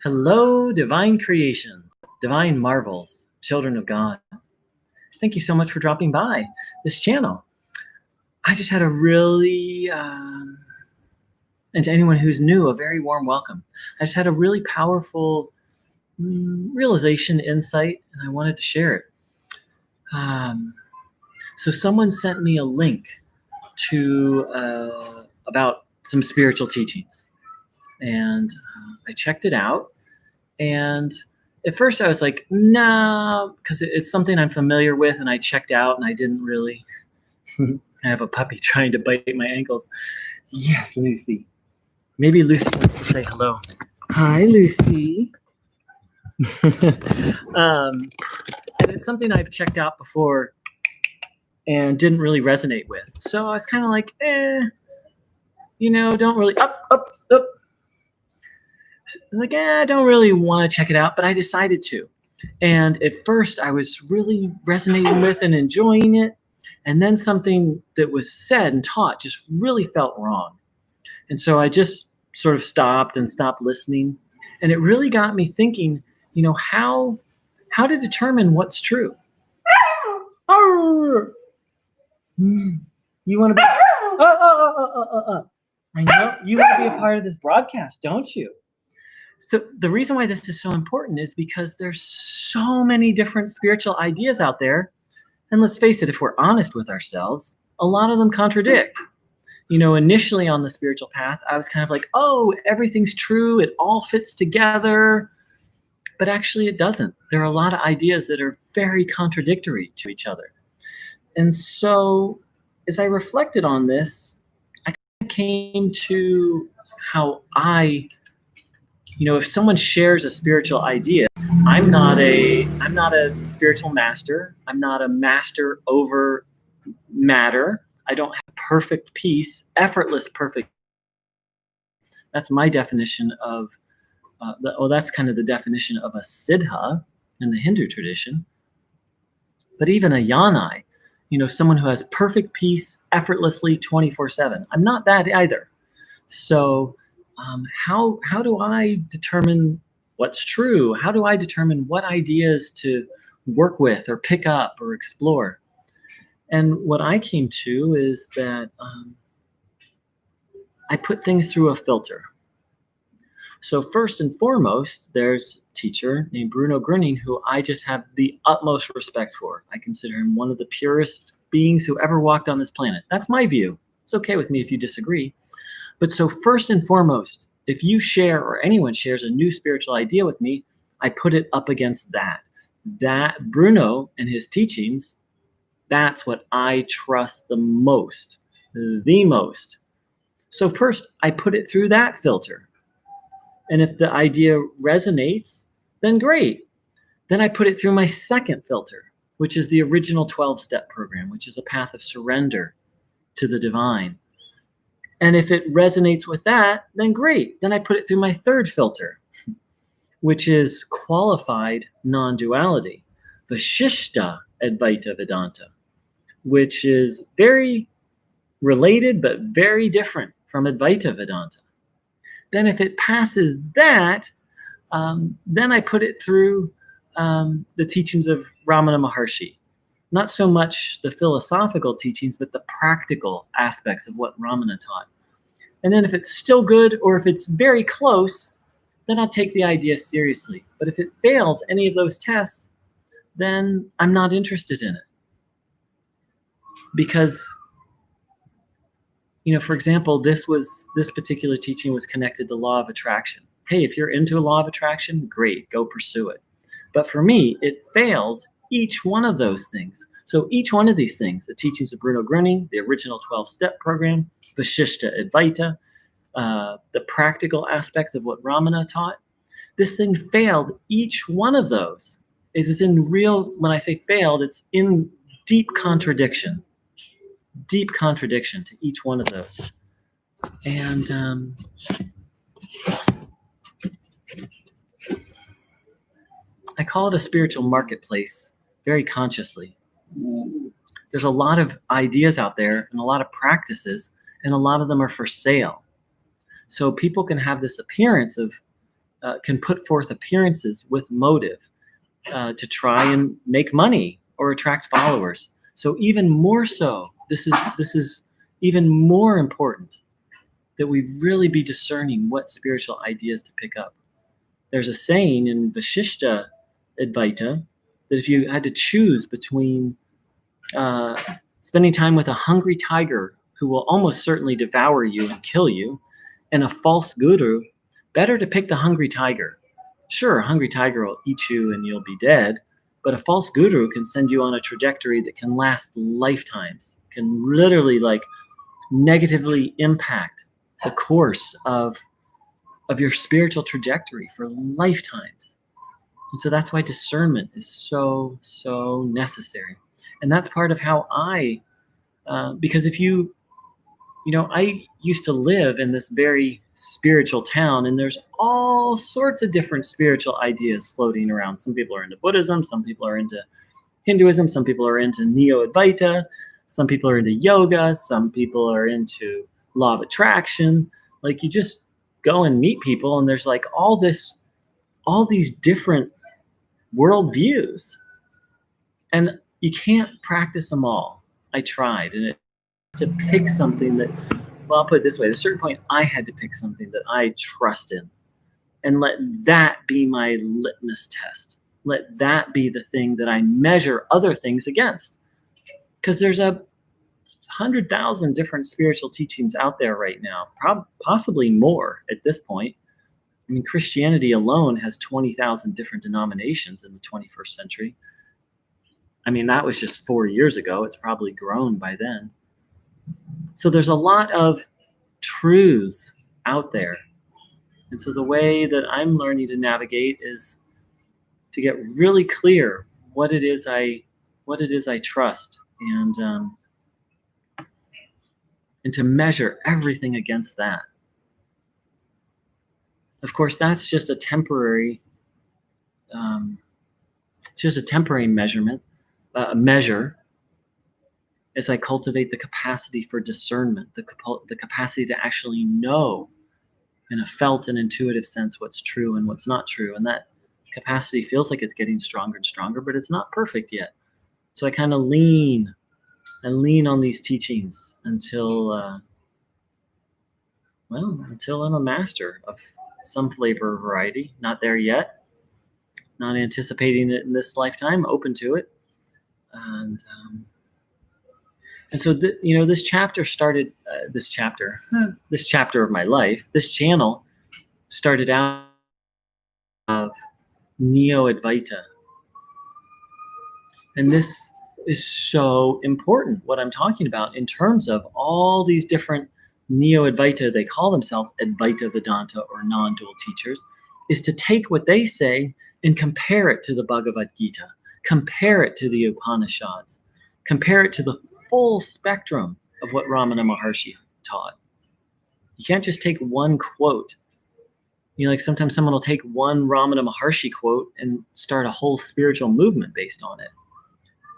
Hello, divine creations, divine marvels, children of God. Thank you so much for dropping by this channel. I just had a really, and to anyone who's new, a very warm welcome. I just had a really powerful realization, insight, and I wanted to share it. So someone sent me a link to about some spiritual teachings, and I checked it out. And at first I was like, nah, because it's something I'm familiar with, and I checked out and I didn't really. I have a puppy trying to bite my ankles. Yes, Lucy. Maybe Lucy wants to say hello. Hi, Lucy. And it's something I've checked out before and didn't really resonate with. So I was kind of like, don't really, up. Like, I don't really want to check it out, but I decided to. And at first I was really resonating with and enjoying it. And then something that was said and taught just really felt wrong. And so I just sort of stopped listening. And it really got me thinking, how to determine what's true. You want to be, I know you want to be a part of this broadcast, don't you? So the reason why this is so important is because there's so many different spiritual ideas out there. And let's face it, if we're honest with ourselves, a lot of them contradict. Initially on the spiritual path, I was kind of like, oh, everything's true. It all fits together. But actually it doesn't. There are a lot of ideas that are very contradictory to each other. And so as I reflected on this, I came to how if someone shares a spiritual idea, I'm not a spiritual master. I'm not a master over matter. I don't have perfect peace, effortless perfect. That's my definition of, that's kind of the definition of a siddha in the Hindu tradition. But even a yanai, someone who has perfect peace effortlessly 24/7. I'm not that either. So how do I determine what's true? How do I determine what ideas to work with or pick up or explore? And what I came to is that I put things through a filter. So first and foremost, there's a teacher named Bruno Gröning, who I just have the utmost respect for. I consider him one of the purest beings who ever walked on this planet. That's my view. It's okay with me if you disagree. But so first and foremost, if you share or anyone shares a new spiritual idea with me, I put it up against that. That Bruno and his teachings, that's what I trust the most. So first, I put it through that filter. And if the idea resonates, then great. Then I put it through my second filter, which is the original 12-step program, which is a path of surrender to the divine. And if it resonates with that, then great. Then I put it through my third filter, which is qualified non-duality, Vishishta Advaita Vedanta, which is very related but very different from Advaita Vedanta. Then if it passes that, then I put it through the teachings of Ramana Maharshi. Not so much the philosophical teachings, but the practical aspects of what Ramana taught. And then if it's still good, or if it's very close, then I'll take the idea seriously. But if it fails any of those tests, then I'm not interested in it. Because, for example, this particular teaching was connected to law of attraction. Hey, if you're into a law of attraction, great, go pursue it. But for me, it fails each one of those things. So each one of these things, the teachings of Bruno Gröning, the original 12-step program, Vishishta Advaita, the practical aspects of what Ramana taught, this thing failed each one of those. It was when I say failed, it's in deep contradiction to each one of those. And I call it a spiritual marketplace very consciously. There's a lot of ideas out there and a lot of practices, and a lot of them are for sale. So people can have this appearance of can put forth appearances with motive to try and make money or attract followers. So even more so, this is even more important that we really be discerning what spiritual ideas to pick up. There's a saying in Vishishta Advaita that if you had to choose between spending time with a hungry tiger who will almost certainly devour you and kill you, and a false guru, better to pick the hungry tiger. Sure, a hungry tiger will eat you and you'll be dead, but a false guru can send you on a trajectory that can last lifetimes, can literally negatively impact the course of your spiritual trajectory for lifetimes. And so that's why discernment is so, so necessary. And that's part of how because if I used to live in this very spiritual town, and there's all sorts of different spiritual ideas floating around. Some people are into Buddhism, some people are into Hinduism, some people are into Neo-Advaita, some people are into yoga, some people are into law of attraction. You just go and meet people, and there's all these different worldviews, and you can't practice them all. I tried, and to pick something that, well, I'll put it this way, at a certain point I had to pick something that I trust in and let that be my litmus test. Let that be the thing that I measure other things against. Because there's 100,000 different spiritual teachings out there right now, possibly more at this point. I mean, Christianity alone has 20,000 different denominations in the 21st century. I mean, that was just 4 years ago. It's probably grown by then. So there's a lot of truth out there. And so the way that I'm learning to navigate is to get really clear what it is I trust, and to measure everything against that. Of course, that's just a temporary measure as I cultivate the capacity for discernment, the capacity to actually know in a felt and intuitive sense what's true and what's not true. And that capacity feels like it's getting stronger and stronger, but it's not perfect yet. So I kind of lean on these teachings until I'm a master of some flavor or variety. Not there yet. Not anticipating it in this lifetime. Open to it. And so this chapter started. This chapter of my life. This channel started out of Neo-Advaita, and this is so important. What I'm talking about in terms of all these different Neo-Advaita, they call themselves Advaita Vedanta or non-dual teachers, is to take what they say and compare it to the Bhagavad Gita, compare it to the Upanishads, compare it to the full spectrum of what Ramana Maharshi taught. You can't just take one quote. Sometimes someone will take one Ramana Maharshi quote and start a whole spiritual movement based on it.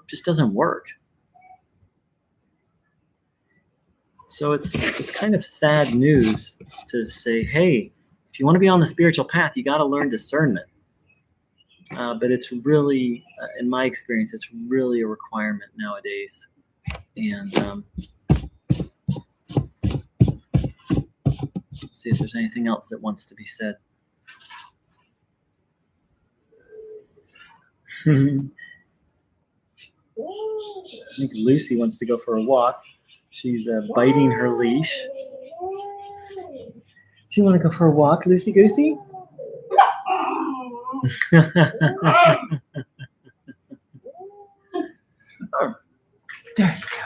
It just doesn't work. So it's kind of sad news to say, hey, if you want to be on the spiritual path, you got to learn discernment. But it's really, in my experience, it's really a requirement nowadays. And let's see if there's anything else that wants to be said. I think Lucy wants to go for a walk. She's biting her leash. Do you want to go for a walk, Lucy Goosey? Oh, there you go.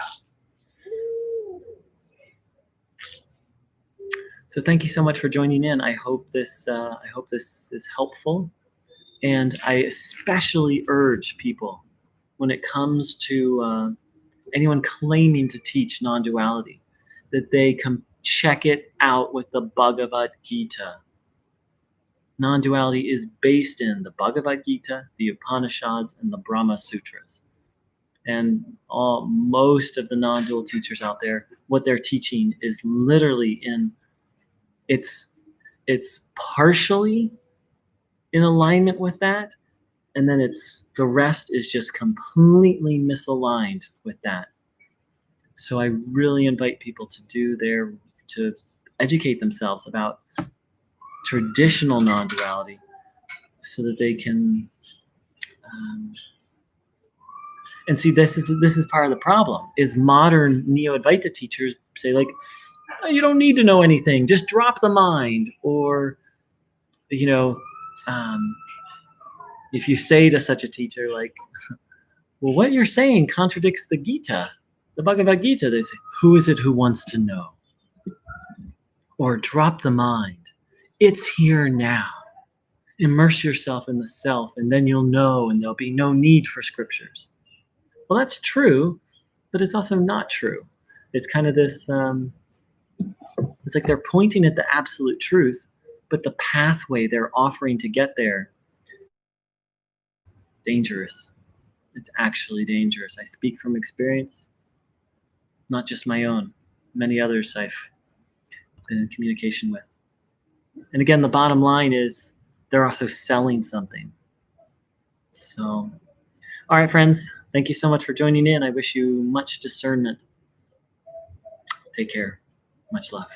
So thank you so much for joining in. I hope this is helpful, and I especially urge people when it comes to anyone claiming to teach non-duality that they come check it out with the Bhagavad Gita. Non-duality is based in the Bhagavad Gita, the Upanishads, and the Brahma Sutras. And most of the non-dual teachers out there, what they're teaching is literally it's partially in alignment with that, and then the rest is just completely misaligned with that. So I really invite people to educate themselves about traditional non-duality so that they can and see, this is part of the problem, is modern Neo-Advaita teachers say, like, "Oh, you don't need to know anything, just drop the mind," or um, if you say to such a teacher, like, "Well, what you're saying contradicts the Gita, the Bhagavad Gita," they say, "Who is it who wants to know?" Or drop the mind. It's here now. Immerse yourself in the self, and then you'll know, and there'll be no need for scriptures. Well, that's true, but it's also not true. It's kind of this, it's like they're pointing at the absolute truth, but the pathway they're offering to get there, dangerous. It's actually dangerous. I speak from experience, not just my own, many others I've been in communication with. And again, the bottom line is they're also selling something. So, all right, friends, thank you so much for joining in. I wish you much discernment. Take care. Much love.